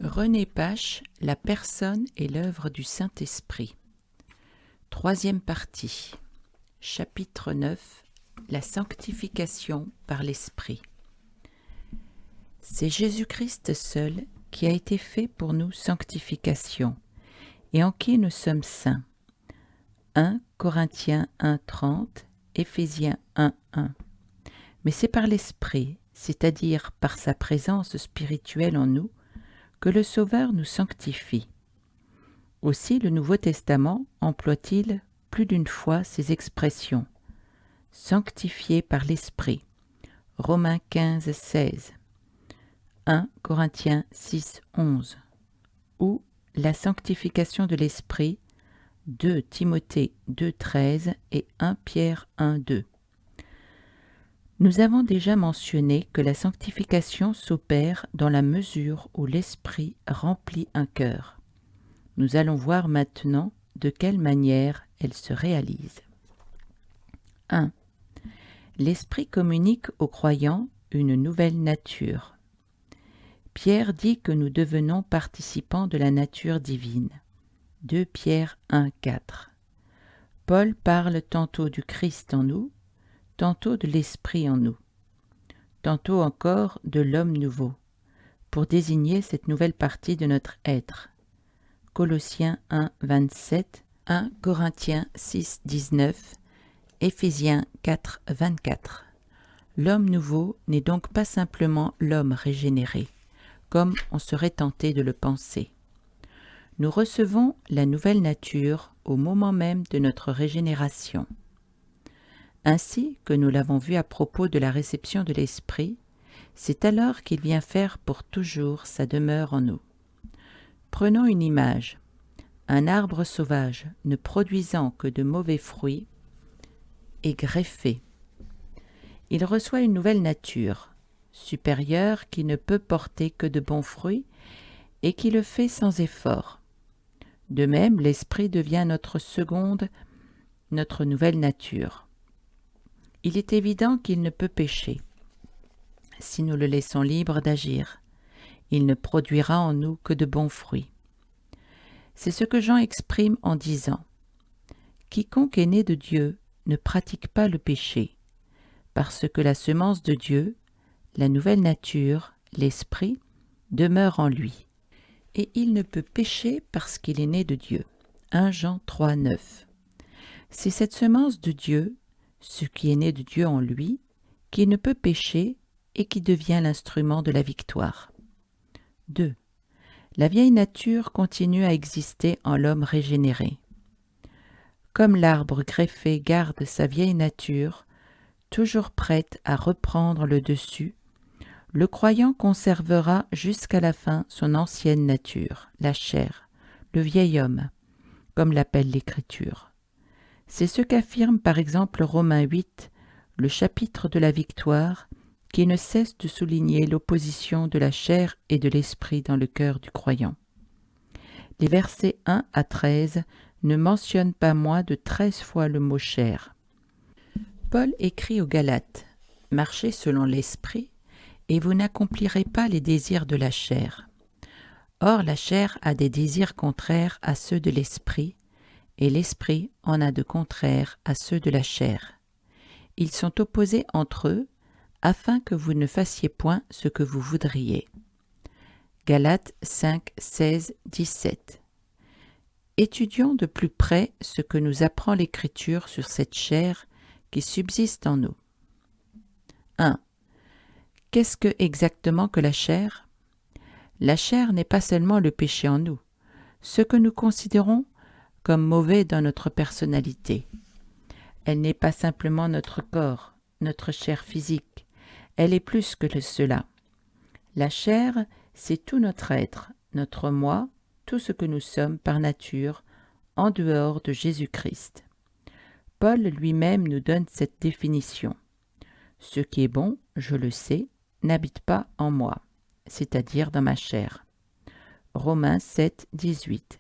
René Pache, la personne et l'œuvre du Saint-Esprit. Troisième partie. Chapitre 9. La sanctification par l'Esprit. C'est Jésus-Christ seul qui a été fait pour nous sanctification, et en qui nous sommes saints. 1 Corinthiens 1:30, Éphésiens 1:1. Mais c'est par l'Esprit, c'est-à-dire par sa présence spirituelle en nous, que le Sauveur nous sanctifie. Aussi le Nouveau Testament emploie-t-il plus d'une fois ces expressions. Sanctifié par l'Esprit. Romains 15:16. 1 Corinthiens 6:11. Ou la sanctification de l'Esprit. 2 Timothée 2:13 et 1 Pierre 1:2. Nous avons déjà mentionné que la sanctification s'opère dans la mesure où l'Esprit remplit un cœur. Nous allons voir maintenant de quelle manière elle se réalise. 1. L'Esprit communique aux croyants une nouvelle nature. Pierre dit que nous devenons participants de la nature divine. 2 Pierre 1:4. Paul parle tantôt du Christ en nous, tantôt de l'Esprit en nous, tantôt encore de l'homme nouveau, pour désigner cette nouvelle partie de notre être. Colossiens 1:27, 1 Corinthiens 6:19, Éphésiens 4:24. L'homme nouveau n'est donc pas simplement l'homme régénéré, comme on serait tenté de le penser. Nous recevons la nouvelle nature au moment même de notre régénération. Ainsi que nous l'avons vu à propos de la réception de l'Esprit, c'est alors qu'il vient faire pour toujours sa demeure en nous. Prenons une image. Un arbre sauvage ne produisant que de mauvais fruits est greffé. Il reçoit une nouvelle nature, supérieure qui ne peut porter que de bons fruits et qui le fait sans effort. De même, l'Esprit devient notre seconde, notre nouvelle nature. Il est évident qu'il ne peut pécher. Si nous le laissons libre d'agir, il ne produira en nous que de bons fruits. C'est ce que Jean exprime en disant « Quiconque est né de Dieu ne pratique pas le péché, parce que la semence de Dieu, la nouvelle nature, l'Esprit, demeure en lui. Et il ne peut pécher parce qu'il est né de Dieu. » 1 Jean 3:9. C'est cette semence de Dieu, ce qui est né de Dieu en lui, qui ne peut pécher et qui devient l'instrument de la victoire. 2. La vieille nature continue à exister en l'homme régénéré. Comme l'arbre greffé garde sa vieille nature, toujours prête à reprendre le dessus, le croyant conservera jusqu'à la fin son ancienne nature, la chair, le vieil homme, comme l'appelle l'Écriture. C'est ce qu'affirme par exemple Romains 8, le chapitre de la victoire, qui ne cesse de souligner l'opposition de la chair et de l'esprit dans le cœur du croyant. Les versets 1 à 13 ne mentionnent pas moins de 13 fois le mot chair. Paul écrit aux Galates « Marchez selon l'esprit, et vous n'accomplirez pas les désirs de la chair. Or la chair a des désirs contraires à ceux de l'esprit, et l'esprit en a de contraires à ceux de la chair. Ils sont opposés entre eux, afin que vous ne fassiez point ce que vous voudriez. » Galates 5, 16, 17. Étudions de plus près ce que nous apprend l'Écriture sur cette chair qui subsiste en nous. 1. Qu'est-ce que exactement que la chair ? La chair n'est pas seulement le péché en nous, ce que nous considérons comme mauvais dans notre personnalité. Elle n'est pas simplement notre corps, notre chair physique, elle est plus que cela. La chair, c'est tout notre être, notre moi, tout ce que nous sommes par nature, en dehors de Jésus-Christ. Paul lui-même nous donne cette définition. Ce qui est bon, je le sais, n'habite pas en moi, c'est-à-dire dans ma chair. Romains 7, 18.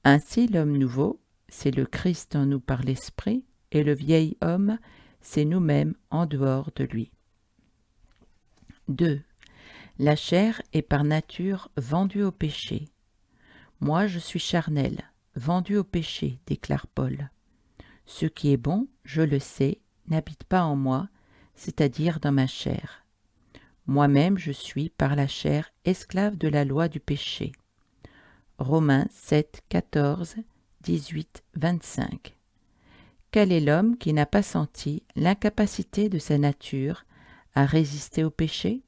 Ainsi l'homme nouveau, c'est le Christ en nous par l'Esprit, et le vieil homme, c'est nous-mêmes en dehors de lui. 2. La chair est par nature vendue au péché. Moi, je suis charnel, vendu au péché, déclare Paul. Ce qui est bon, je le sais, n'habite pas en moi, c'est-à-dire dans ma chair. Moi-même, je suis, par la chair, esclave de la loi du péché. Romains 7, 14, 18, 25. Quel est l'homme qui n'a pas senti l'incapacité de sa nature à résister au péché?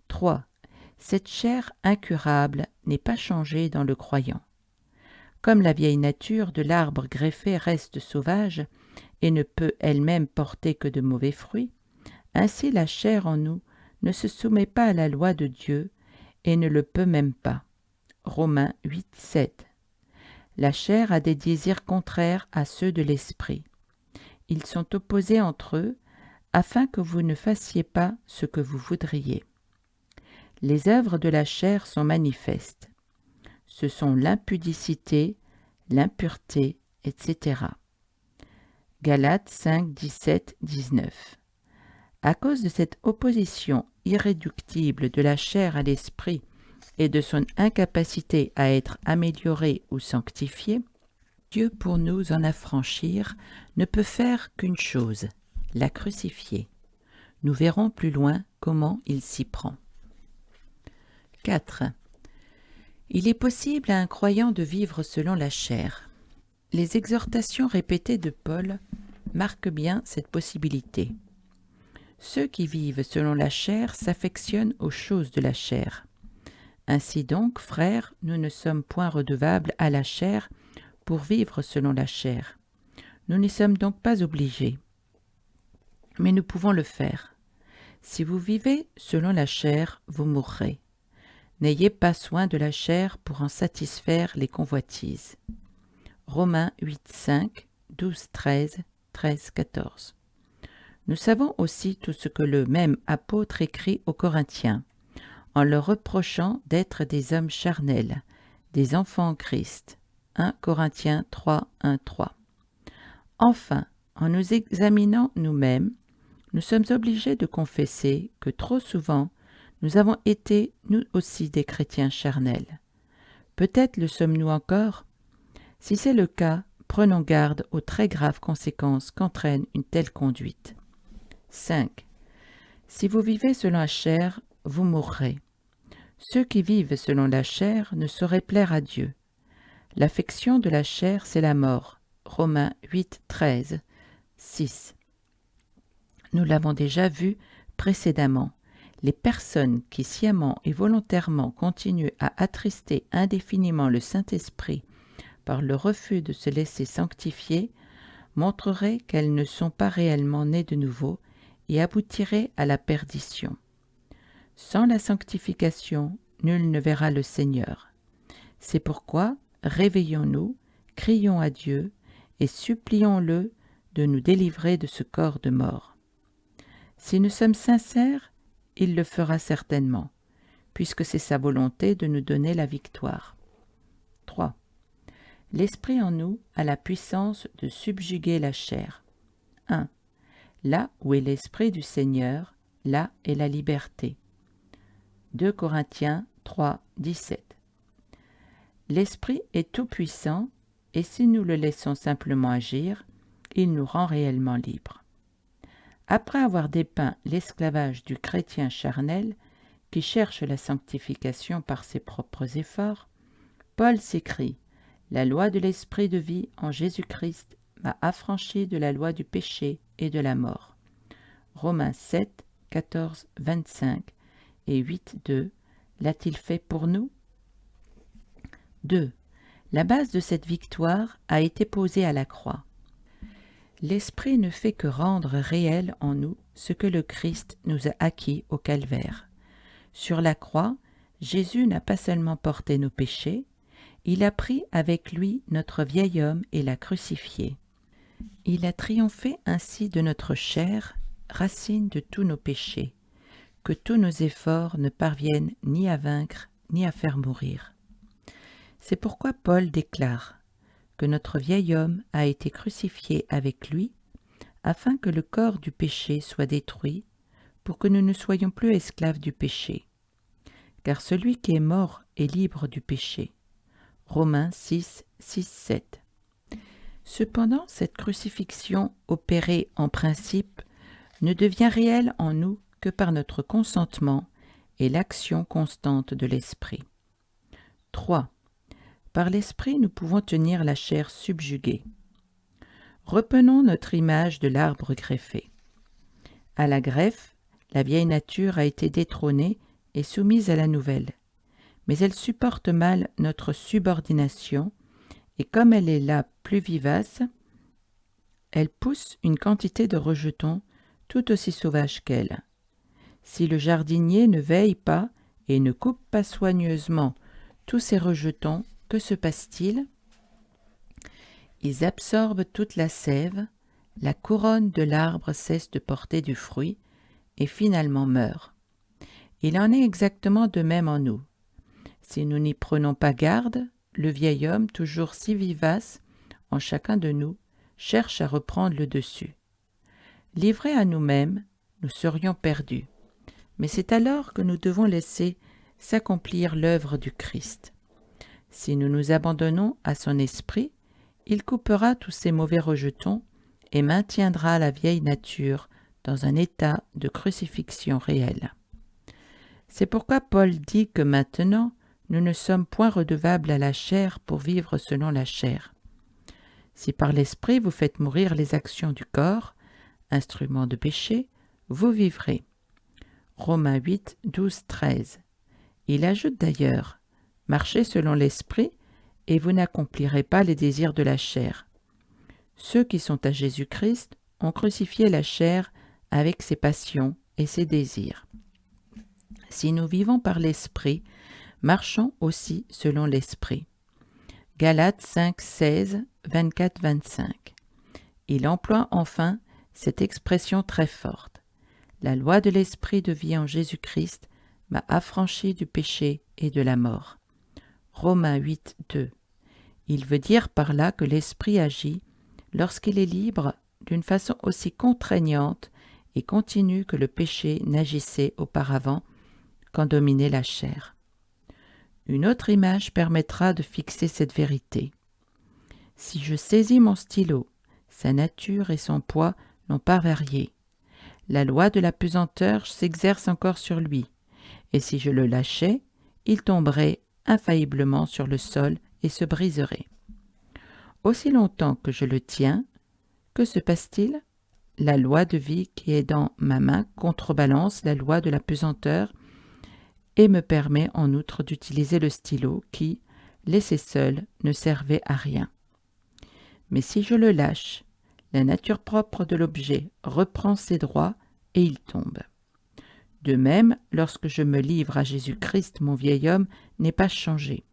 3. Cette chair incurable n'est pas changée dans le croyant. Comme la vieille nature de l'arbre greffé reste sauvage et ne peut elle-même porter que de mauvais fruits, ainsi la chair en nous ne se soumet pas à la loi de Dieu et ne le peut même pas. Romains 8, 7. La chair a des désirs contraires à ceux de l'esprit. Ils sont opposés entre eux afin que vous ne fassiez pas ce que vous voudriez. Les œuvres de la chair sont manifestes. Ce sont l'impudicité, l'impureté, etc. Galates 5, 17, 19. À cause de cette opposition irréductible de la chair à l'esprit et de son incapacité à être améliorée ou sanctifiée, Dieu, pour nous en affranchir, ne peut faire qu'une chose, la crucifier. Nous verrons plus loin comment il s'y prend. 4. Il est possible à un croyant de vivre selon la chair. Les exhortations répétées de Paul marquent bien cette possibilité. Ceux qui vivent selon la chair s'affectionnent aux choses de la chair. Ainsi donc, frères, nous ne sommes point redevables à la chair pour vivre selon la chair. Nous n'y sommes donc pas obligés. Mais nous pouvons le faire. Si vous vivez selon la chair, vous mourrez. N'ayez pas soin de la chair pour en satisfaire les convoitises. Romains 8, 5, 12, 13, 13, 14. Nous savons aussi tout ce que le même apôtre écrit aux Corinthiens, en leur reprochant d'être des hommes charnels, des enfants en Christ. 1 Corinthiens 3, 1, 3. Enfin, en nous examinant nous-mêmes, nous sommes obligés de confesser que trop souvent, nous avons été, nous aussi, des chrétiens charnels. Peut-être le sommes-nous encore? Si c'est le cas, prenons garde aux très graves conséquences qu'entraîne une telle conduite. 5. Si vous vivez selon la chair, vous mourrez. Ceux qui vivent selon la chair ne sauraient plaire à Dieu. L'affection de la chair, c'est la mort. Romains 8, 13, 6. Nous l'avons déjà vu précédemment. Les personnes qui sciemment et volontairement continuent à attrister indéfiniment le Saint-Esprit par le refus de se laisser sanctifier montreraient qu'elles ne sont pas réellement nées de nouveau et aboutiraient à la perdition. Sans la sanctification, nul ne verra le Seigneur. C'est pourquoi réveillons-nous, crions à Dieu et supplions-le de nous délivrer de ce corps de mort. Si nous sommes sincères, il le fera certainement, puisque c'est sa volonté de nous donner la victoire. 3. L'Esprit en nous a la puissance de subjuguer la chair. 1. Là où est l'Esprit du Seigneur, là est la liberté. 2 Corinthiens 3, 17. L'Esprit est tout-puissant, et si nous le laissons simplement agir, il nous rend réellement libres. Après avoir dépeint l'esclavage du chrétien charnel, qui cherche la sanctification par ses propres efforts, Paul s'écrie « La loi de l'esprit de vie en Jésus-Christ m'a affranchi de la loi du péché et de la mort. » Romains 7, 14, 25 et 8, 2. L'a-t-il fait pour nous? 2. La base de cette victoire a été posée à la croix. L'Esprit ne fait que rendre réel en nous ce que le Christ nous a acquis au calvaire. Sur la croix, Jésus n'a pas seulement porté nos péchés, il a pris avec lui notre vieil homme et l'a crucifié. Il a triomphé ainsi de notre chair, racine de tous nos péchés, que tous nos efforts ne parviennent ni à vaincre ni à faire mourir. C'est pourquoi Paul déclare que notre vieil homme a été crucifié avec lui, afin que le corps du péché soit détruit, pour que nous ne soyons plus esclaves du péché. car celui qui est mort est libre du péché. Romains 6, 6, 7. Cependant, cette crucifixion opérée en principe ne devient réelle en nous que par notre consentement et l'action constante de l'Esprit. 3. Par l'Esprit, nous pouvons tenir la chair subjuguée. Reprenons notre image de l'arbre greffé. À la greffe, la vieille nature a été détrônée et soumise à la nouvelle, mais elle supporte mal notre subordination, et comme elle est là plus vivace, elle pousse une quantité de rejetons tout aussi sauvages qu'elle. Si le jardinier ne veille pas et ne coupe pas soigneusement tous ces rejetons, que se passe-t-il? Ils absorbent toute la sève, la couronne de l'arbre cesse de porter du fruit et finalement meurt. Il en est exactement de même en nous. Si nous n'y prenons pas garde, le vieil homme, toujours si vivace en chacun de nous, cherche à reprendre le dessus. Livrés à nous-mêmes, nous serions perdus. Mais c'est alors que nous devons laisser s'accomplir l'œuvre du Christ. Si nous nous abandonnons à son esprit, il coupera tous ces mauvais rejetons et maintiendra la vieille nature dans un état de crucifixion réelle. C'est pourquoi Paul dit que maintenant, nous ne sommes point redevables à la chair pour vivre selon la chair. Si par l'esprit vous faites mourir les actions du corps, instruments de péché, vous vivrez. Romains 8, 12, 13. Il ajoute d'ailleurs, « Marchez selon l'esprit, et vous n'accomplirez pas les désirs de la chair. » Ceux qui sont à Jésus-Christ ont crucifié la chair avec ses passions et ses désirs. Si nous vivons par l'esprit, marchons aussi selon l'esprit. Galates 5, 16, 24, 25. Il emploie enfin cette expression très forte. La loi de l'esprit de vie en Jésus-Christ m'a affranchi du péché et de la mort. Romains 8, 2. Il veut dire par là que l'esprit agit lorsqu'il est libre d'une façon aussi contraignante et continue que le péché n'agissait auparavant quand dominait la chair. Une autre image permettra de fixer cette vérité. Si je saisis mon stylo, sa nature et son poids n'ont pas varié. La loi de la pesanteur s'exerce encore sur lui, et si je le lâchais, il tomberait infailliblement sur le sol et se briserait. Aussi longtemps que je le tiens, que se passe-t-il? La loi de vie qui est dans ma main contrebalance la loi de la pesanteur et me permet en outre d'utiliser le stylo qui, laissé seul, ne servait à rien. Mais si je le lâche, la nature propre de l'objet reprend ses droits et il tombe. De même, lorsque je me livre à Jésus-Christ, mon vieil homme n'est pas changé.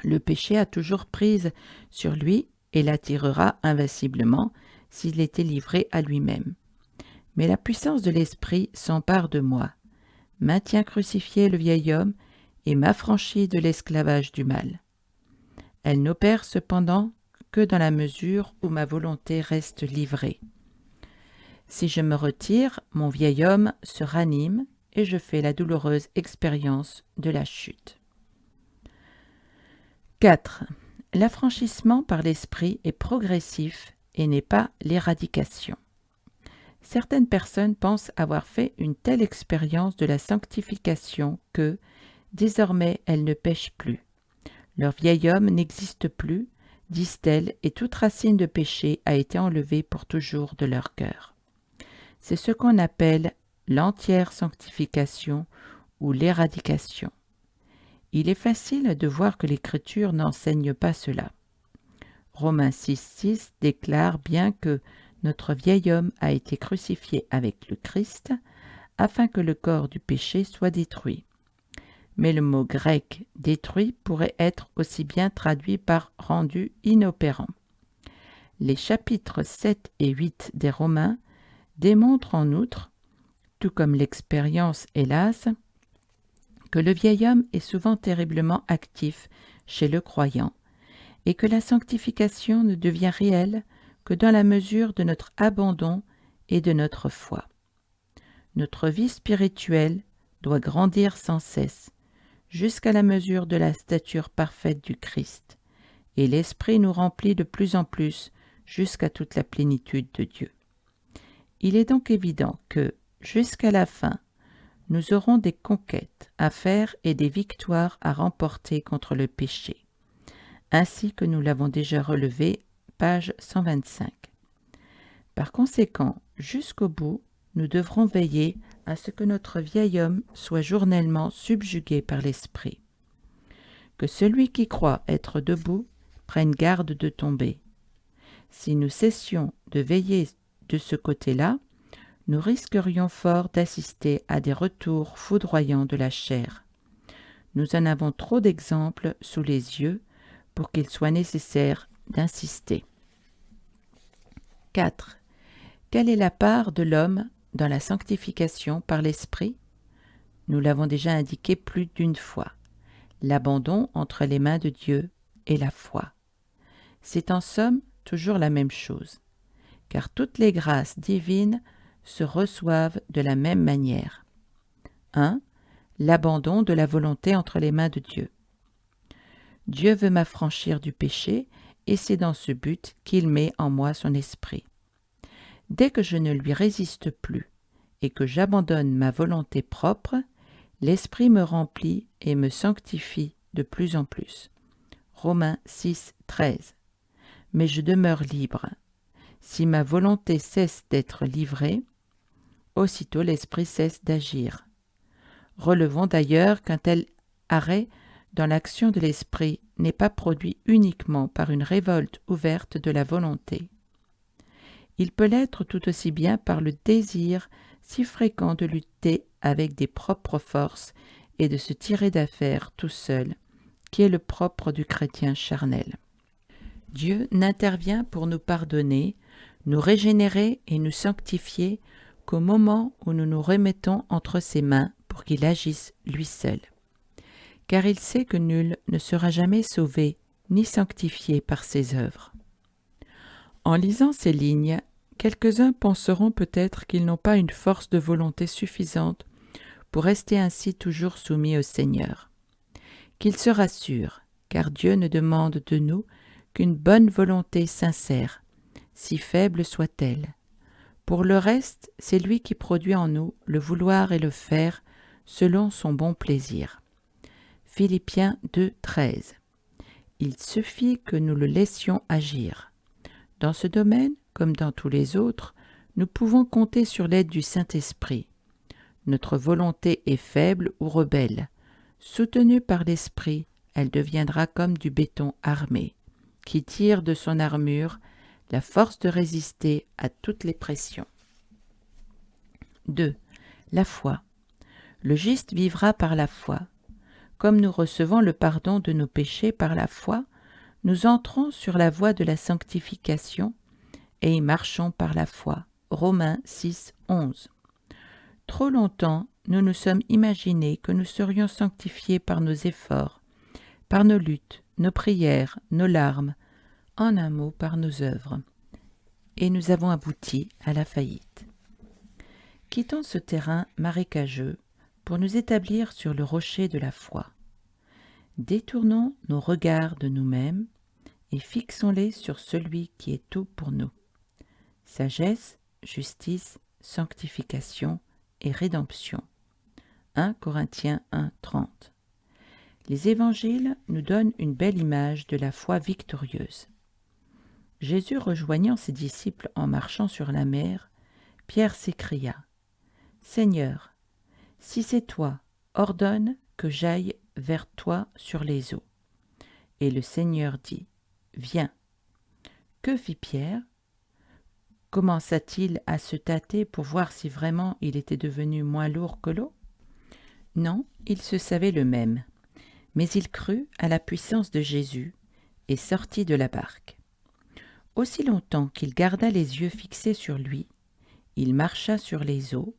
Le péché a toujours prise sur lui et l'attirera invinciblement s'il était livré à lui-même. Mais la puissance de l'esprit s'empare de moi, maintient crucifié le vieil homme et m'affranchit de l'esclavage du mal. Elle n'opère cependant que dans la mesure où ma volonté reste livrée. Si je me retire, mon vieil homme se ranime et je fais la douloureuse expérience de la chute. 4. L'affranchissement par l'esprit est progressif et n'est pas l'éradication. Certaines personnes pensent avoir fait une telle expérience de la sanctification que, désormais, elles ne pêchent plus. Leur vieil homme n'existe plus, disent-elles, et toute racine de péché a été enlevée pour toujours de leur cœur. C'est ce qu'on appelle l'entière sanctification ou l'éradication. Il est facile de voir que l'Écriture n'enseigne pas cela. Romains 6, 6 déclare bien que notre vieil homme a été crucifié avec le Christ, afin que le corps du péché soit détruit. Mais le mot grec « détruit » pourrait être aussi bien traduit par « rendu inopérant ». Les chapitres 7 et 8 des Romains démontrent en outre, tout comme l'expérience hélas, que le vieil homme est souvent terriblement actif chez le croyant et que la sanctification ne devient réelle que dans la mesure de notre abandon et de notre foi. Notre vie spirituelle doit grandir sans cesse, jusqu'à la mesure de la stature parfaite du Christ, et l'Esprit nous remplit de plus en plus jusqu'à toute la plénitude de Dieu. Il est donc évident que, jusqu'à la fin, nous aurons des conquêtes à faire et des victoires à remporter contre le péché, ainsi que nous l'avons déjà relevé, page 125. Par conséquent, jusqu'au bout, nous devrons veiller à ce que notre vieil homme soit journellement subjugué par l'Esprit. Que celui qui croit être debout prenne garde de tomber. Si nous cessions de veiller de ce côté-là, nous risquerions fort d'assister à des retours foudroyants de la chair. Nous en avons trop d'exemples sous les yeux pour qu'il soit nécessaire d'insister. 4. Quelle est la part de l'homme dans la sanctification par l'Esprit? Nous l'avons déjà indiqué plus d'une fois. L'abandon entre les mains de Dieu et la foi. C'est en somme toujours la même chose, car toutes les grâces divines se reçoivent de la même manière. 1. L'abandon de la volonté entre les mains de Dieu. Dieu veut m'affranchir du péché et c'est dans ce but qu'il met en moi son esprit. Dès que je ne lui résiste plus et que j'abandonne ma volonté propre, l'esprit me remplit et me sanctifie de plus en plus. Romains 6, 13. Mais je demeure libre. Si ma volonté cesse d'être livrée, aussitôt l'esprit cesse d'agir. Relevons d'ailleurs qu'un tel arrêt dans l'action de l'esprit n'est pas produit uniquement par une révolte ouverte de la volonté. Il peut l'être tout aussi bien par le désir si fréquent de lutter avec des propres forces et de se tirer d'affaire tout seul, qui est le propre du chrétien charnel. Dieu n'intervient pour nous pardonner, nous régénérer et nous sanctifier qu'au moment où nous nous remettons entre ses mains pour qu'il agisse lui seul. Car il sait que nul ne sera jamais sauvé ni sanctifié par ses œuvres. En lisant ces lignes, quelques-uns penseront peut-être qu'ils n'ont pas une force de volonté suffisante pour rester ainsi toujours soumis au Seigneur. Qu'ils se rassurent, car Dieu ne demande de nous qu'une bonne volonté sincère, si faible soit-elle. Pour le reste, c'est lui qui produit en nous le vouloir et le faire selon son bon plaisir. Philippiens 2, 13. Il suffit que nous le laissions agir. Dans ce domaine, comme dans tous les autres, nous pouvons compter sur l'aide du Saint-Esprit. Notre volonté est faible ou rebelle. Soutenue par l'Esprit, elle deviendra comme du béton armé, qui tire de son armure la force de résister à toutes les pressions. 2. La foi. Le juste vivra par la foi. Comme nous recevons le pardon de nos péchés par la foi, nous entrons sur la voie de la sanctification et y marchons par la foi. Romains 6, 11. Trop longtemps, nous nous sommes imaginés que nous serions sanctifiés par nos efforts, par nos luttes, nos prières, nos larmes, en un mot par nos œuvres. Et nous avons abouti à la faillite. Quittons ce terrain marécageux pour nous établir sur le rocher de la foi. Détournons nos regards de nous-mêmes et fixons-les sur celui qui est tout pour nous. Sagesse, justice, sanctification et rédemption. 1 Corinthiens 1, 30. Les évangiles nous donnent une belle image de la foi victorieuse. Jésus rejoignant ses disciples en marchant sur la mer, Pierre s'écria « Seigneur, si c'est toi, ordonne que j'aille vers toi sur les eaux. » Et le Seigneur dit « Viens. » Que fit Pierre? Commença-t-il à se tâter pour voir si vraiment il était devenu moins lourd que l'eau? Non, il se savait le même, mais il crut à la puissance de Jésus et sortit de la barque. Aussi longtemps qu'il garda les yeux fixés sur lui, il marcha sur les eaux,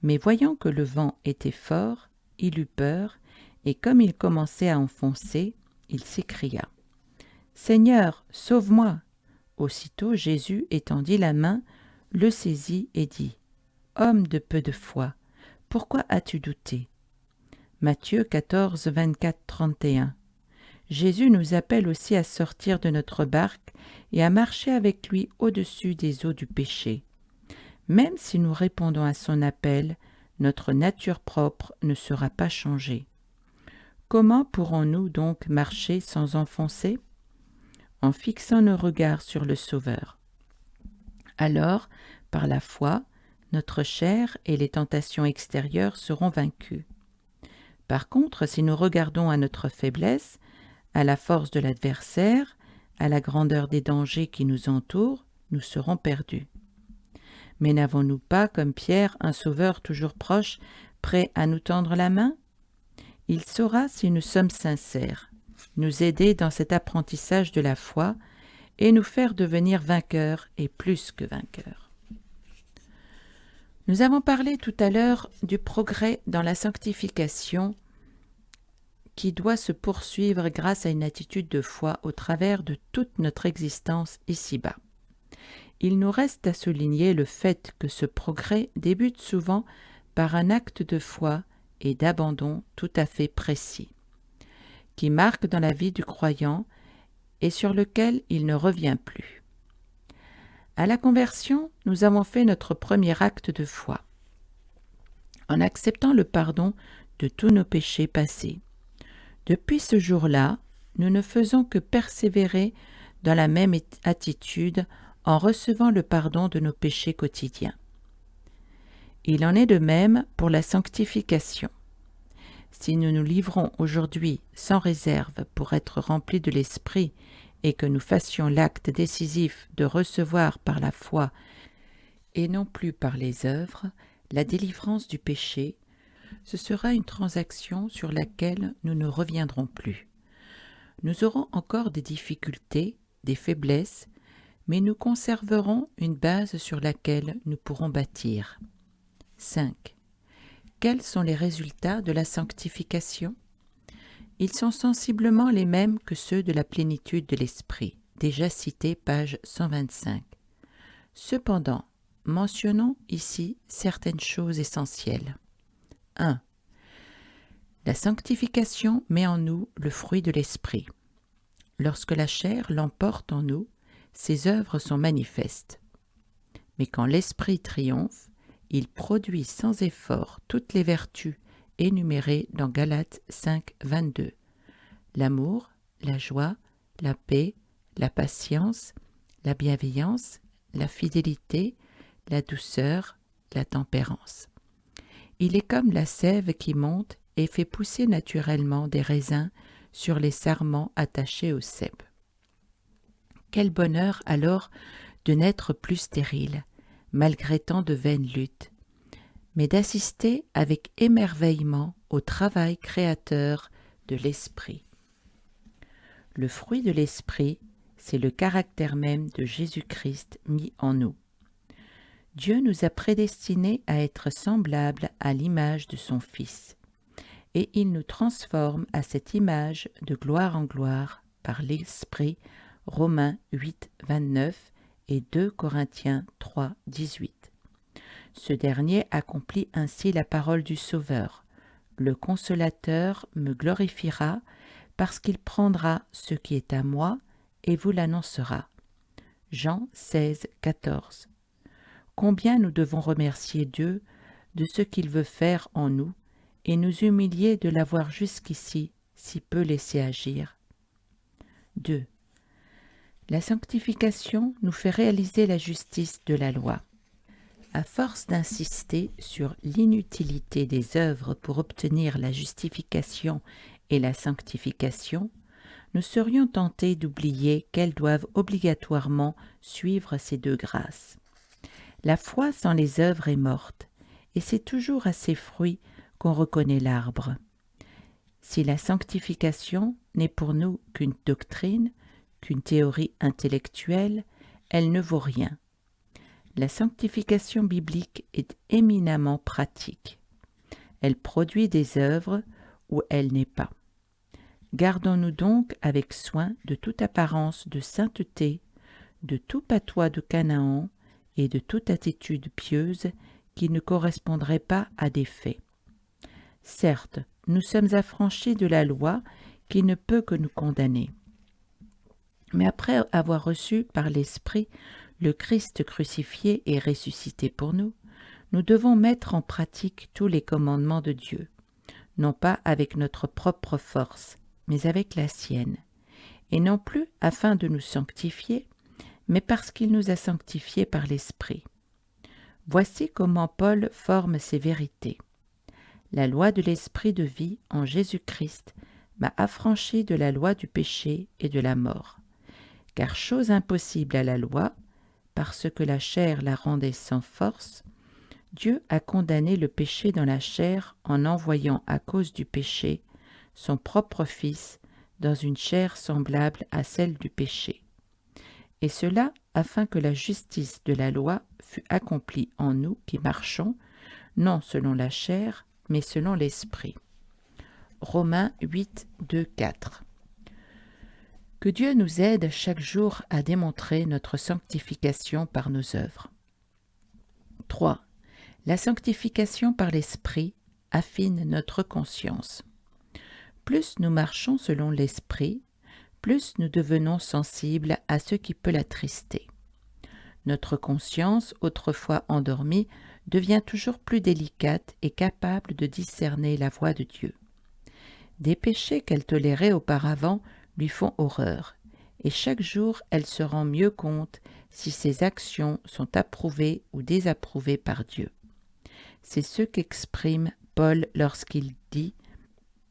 mais voyant que le vent était fort, il eut peur, et comme il commençait à enfoncer, il s'écria « Seigneur, sauve-moi !» Aussitôt Jésus étendit la main, le saisit et dit « Homme de peu de foi, pourquoi as-tu douté ?» Matthieu 14, 24, 31. Jésus nous appelle aussi à sortir de notre barque et à marcher avec lui au-dessus des eaux du péché. Même si nous répondons à son appel, notre nature propre ne sera pas changée. Comment pourrons-nous donc marcher sans enfoncer? En fixant nos regards sur le Sauveur. Alors, par la foi, notre chair et les tentations extérieures seront vaincues. Par contre, si nous regardons à notre faiblesse, à la force de l'adversaire, à la grandeur des dangers qui nous entourent, nous serons perdus. Mais n'avons-nous pas, comme Pierre, un Sauveur toujours proche, prêt à nous tendre la main? Il saura, si nous sommes sincères, nous aider dans cet apprentissage de la foi et nous faire devenir vainqueurs et plus que vainqueurs. Nous avons parlé tout à l'heure du progrès dans la sanctification qui doit se poursuivre grâce à une attitude de foi au travers de toute notre existence ici-bas. Il nous reste à souligner le fait que ce progrès débute souvent par un acte de foi et d'abandon tout à fait précis, qui marque dans la vie du croyant et sur lequel il ne revient plus. À la conversion, nous avons fait notre premier acte de foi, en acceptant le pardon de tous nos péchés passés. Depuis ce jour-là, nous ne faisons que persévérer dans la même attitude en recevant le pardon de nos péchés quotidiens. Il en est de même pour la sanctification. Si nous nous livrons aujourd'hui sans réserve pour être remplis de l'Esprit et que nous fassions l'acte décisif de recevoir par la foi et non plus par les œuvres la délivrance du péché, ce sera une transaction sur laquelle nous ne reviendrons plus. Nous aurons encore des difficultés, des faiblesses, mais nous conserverons une base sur laquelle nous pourrons bâtir. 5. Quels sont les résultats de la sanctification? Ils sont sensiblement les mêmes que ceux de la plénitude de l'Esprit, déjà cités page 125. Cependant, mentionnons ici certaines choses essentielles. 1. La sanctification met en nous le fruit de l'Esprit. Lorsque la chair l'emporte en nous, ses œuvres sont manifestes. Mais quand l'Esprit triomphe, il produit sans effort toutes les vertus énumérées dans Galates 5, 22. L'amour, la joie, la paix, la patience, la bienveillance, la fidélité, la douceur, la tempérance. Il est comme la sève qui monte et fait pousser naturellement des raisins sur les sarments attachés au cep. Quel bonheur alors de n'être plus stérile, malgré tant de vaines luttes, mais d'assister avec émerveillement au travail créateur de l'Esprit. Le fruit de l'Esprit, c'est le caractère même de Jésus-Christ mis en nous. Dieu nous a prédestinés à être semblables à l'image de son Fils, et il nous transforme à cette image de gloire en gloire par l'Esprit, Romains 8, 29 et 2 Corinthiens 3, 18. Ce dernier accomplit ainsi la parole du Sauveur. Le Consolateur me glorifiera parce qu'il prendra ce qui est à moi et vous l'annoncera. Jean 16, 14. Combien nous devons remercier Dieu de ce qu'il veut faire en nous et nous humilier de l'avoir jusqu'ici si peu laissé agir. 2. La sanctification nous fait réaliser la justice de la loi. À force d'insister sur l'inutilité des œuvres pour obtenir la justification et la sanctification, nous serions tentés d'oublier qu'elles doivent obligatoirement suivre ces deux grâces. La foi sans les œuvres est morte, et c'est toujours à ses fruits qu'on reconnaît l'arbre. Si la sanctification n'est pour nous qu'une doctrine, qu'une théorie intellectuelle, elle ne vaut rien. La sanctification biblique est éminemment pratique. Elle produit des œuvres où elle n'est pas. Gardons-nous donc avec soin de toute apparence de sainteté, de tout patois de Canaan et de toute attitude pieuse qui ne correspondrait pas à des faits. Certes, nous sommes affranchis de la loi qui ne peut que nous condamner. Mais après avoir reçu par l'Esprit le Christ crucifié et ressuscité pour nous, nous devons mettre en pratique tous les commandements de Dieu, non pas avec notre propre force, mais avec la sienne, et non plus afin de nous sanctifier, mais parce qu'il nous a sanctifiés par l'Esprit. Voici comment Paul forme ces vérités. La loi de l'Esprit de vie en Jésus-Christ m'a affranchi de la loi du péché et de la mort. Car chose impossible à la loi, parce que la chair la rendait sans force, Dieu a condamné le péché dans la chair en envoyant à cause du péché son propre Fils dans une chair semblable à celle du péché. Et cela afin que la justice de la loi fût accomplie en nous qui marchons, non selon la chair, mais selon l'Esprit. Romains 8, 2, 4. Que Dieu nous aide chaque jour à démontrer notre sanctification par nos œuvres. 3. La sanctification par l'Esprit affine notre conscience. Plus nous marchons selon l'Esprit, plus nous devenons sensibles à ce qui peut l'attrister. Notre conscience, autrefois endormie, devient toujours plus délicate et capable de discerner la voix de Dieu. Des péchés qu'elle tolérait auparavant lui font horreur, et chaque jour elle se rend mieux compte si ses actions sont approuvées ou désapprouvées par Dieu. C'est ce qu'exprime Paul lorsqu'il dit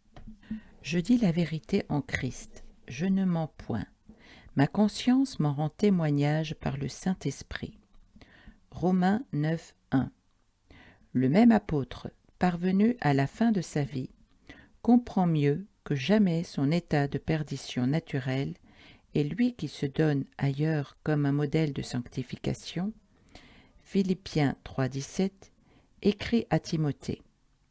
« Je dis la vérité en Christ, je ne mens point. Ma conscience m'en rend témoignage par le Saint-Esprit. » Romains 9, 1. Le même apôtre, parvenu à la fin de sa vie, comprend mieux que jamais son état de perdition naturelle, et lui qui se donne ailleurs comme un modèle de sanctification, Philippiens 3,17, écrit à Timothée :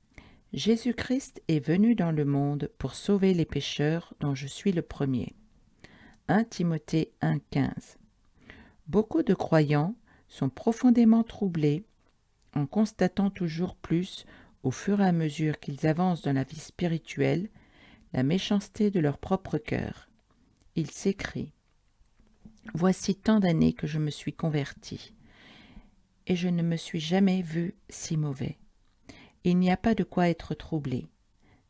« Jésus-Christ est venu dans le monde pour sauver les pécheurs dont je suis le premier. » 1 Timothée 1,15. Beaucoup de croyants sont profondément troublés en constatant toujours plus, au fur et à mesure qu'ils avancent dans la vie spirituelle, la méchanceté de leur propre cœur. Ils s'écrient : « Voici tant d'années que je me suis converti, et je ne me suis jamais vu si mauvais. » Il n'y a pas de quoi être troublé,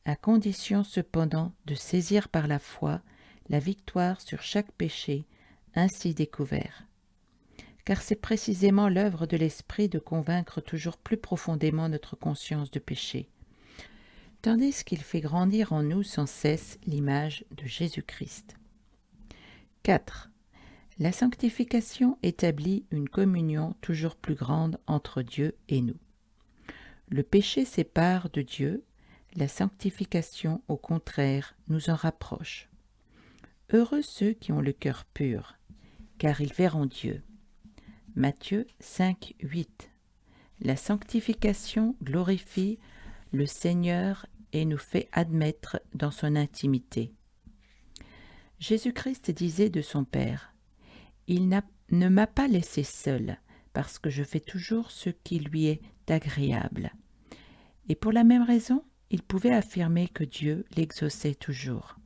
à condition cependant de saisir par la foi la victoire sur chaque péché ainsi découvert. Car c'est précisément l'œuvre de l'Esprit de convaincre toujours plus profondément notre conscience de péché, tandis qu'il fait grandir en nous sans cesse l'image de Jésus-Christ. 4. La sanctification établit une communion toujours plus grande entre Dieu et nous. Le péché sépare de Dieu, la sanctification, au contraire, nous en rapproche. Heureux ceux qui ont le cœur pur, car ils verront Dieu. Matthieu 5, 8. La sanctification glorifie le Seigneur et nous fait admettre dans son intimité. Jésus-Christ disait de son Père : « Il ne m'a pas laissé seul, parce que je fais toujours ce qui lui est agréable. » Et pour la même raison, il pouvait affirmer que Dieu l'exauçait toujours.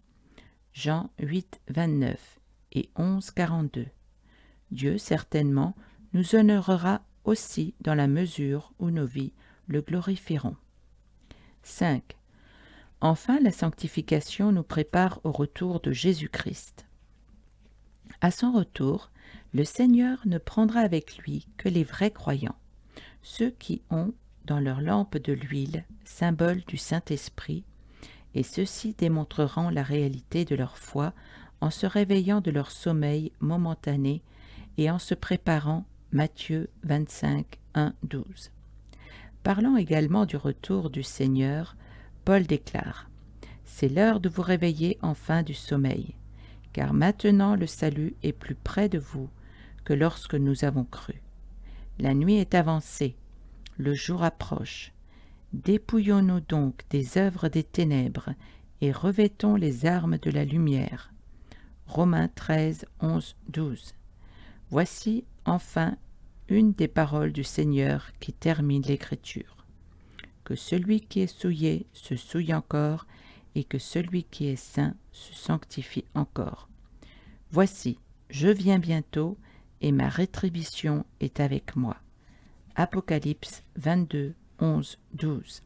Jean 8, 29 et 11, 42. Dieu, certainement, nous honorera aussi dans la mesure où nos vies le glorifieront. 5. Enfin, la sanctification nous prépare au retour de Jésus-Christ. À son retour, le Seigneur ne prendra avec lui que les vrais croyants, ceux qui ont dans leur lampe de l'huile, symbole du Saint-Esprit, et ceux-ci démontreront la réalité de leur foi en se réveillant de leur sommeil momentané et en se préparant. Matthieu 25, 1, 12. Parlant également du retour du Seigneur, Paul déclare : « C'est l'heure de vous réveiller enfin du sommeil, car maintenant le salut est plus près de vous que lorsque nous avons cru. La nuit est avancée, le jour approche. Dépouillons-nous donc des œuvres des ténèbres et revêtons les armes de la lumière. » Romains 13, 11, 12. Voici enfin une des paroles du Seigneur qui termine l'Écriture. que celui qui est souillé se souille encore, et que celui qui est saint se sanctifie encore. Voici, je viens bientôt, et ma rétribution est avec moi. Apocalypse 22, 11, 12.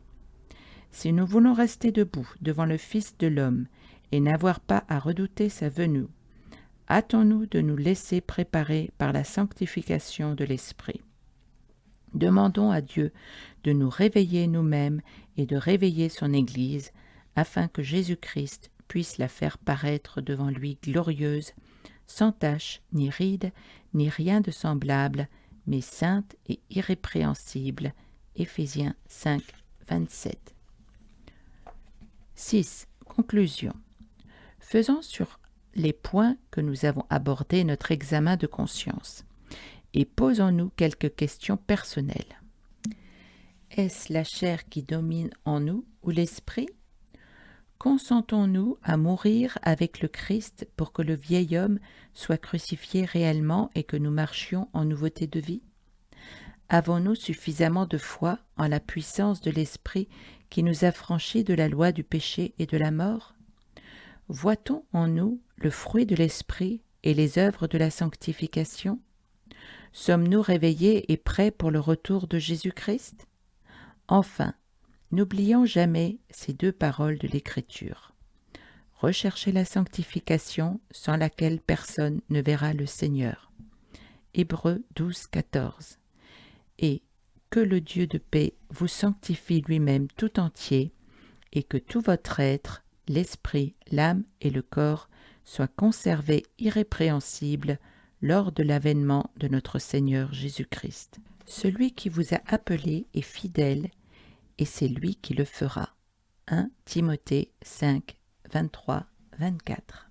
Si nous voulons rester debout devant le Fils de l'homme et n'avoir pas à redouter sa venue, hâtons-nous de nous laisser préparer par la sanctification de l'Esprit. Demandons à Dieu de nous réveiller nous-mêmes et de réveiller son Église, afin que Jésus-Christ puisse la faire paraître devant lui glorieuse, sans tache, ni ride, ni rien de semblable, mais sainte et irrépréhensible. Éphésiens 5, 27. 6. Conclusion. Faisons sur les points que nous avons abordés notre examen de conscience et posons-nous quelques questions personnelles. Est-ce la chair qui domine en nous ou l'esprit? Consentons-nous à mourir avec le Christ pour que le vieil homme soit crucifié réellement et que nous marchions en nouveauté de vie? Avons-nous suffisamment de foi en la puissance de l'Esprit qui nous a franchis de la loi du péché et de la mort? Voit-on en nous le fruit de l'Esprit et les œuvres de la sanctification? Sommes-nous réveillés et prêts pour le retour de Jésus-Christ? Enfin, n'oublions jamais ces deux paroles de l'Écriture. Recherchez la sanctification sans laquelle personne ne verra le Seigneur. Hébreux 12, 14. Et que le Dieu de paix vous sanctifie lui-même tout entier, et que tout votre être, l'esprit, l'âme et le corps, soient conservés irrépréhensibles lors de l'avènement de notre Seigneur Jésus-Christ. Celui qui vous a appelé est fidèle, et c'est lui qui le fera. 1 Timothée 5, 23, 24.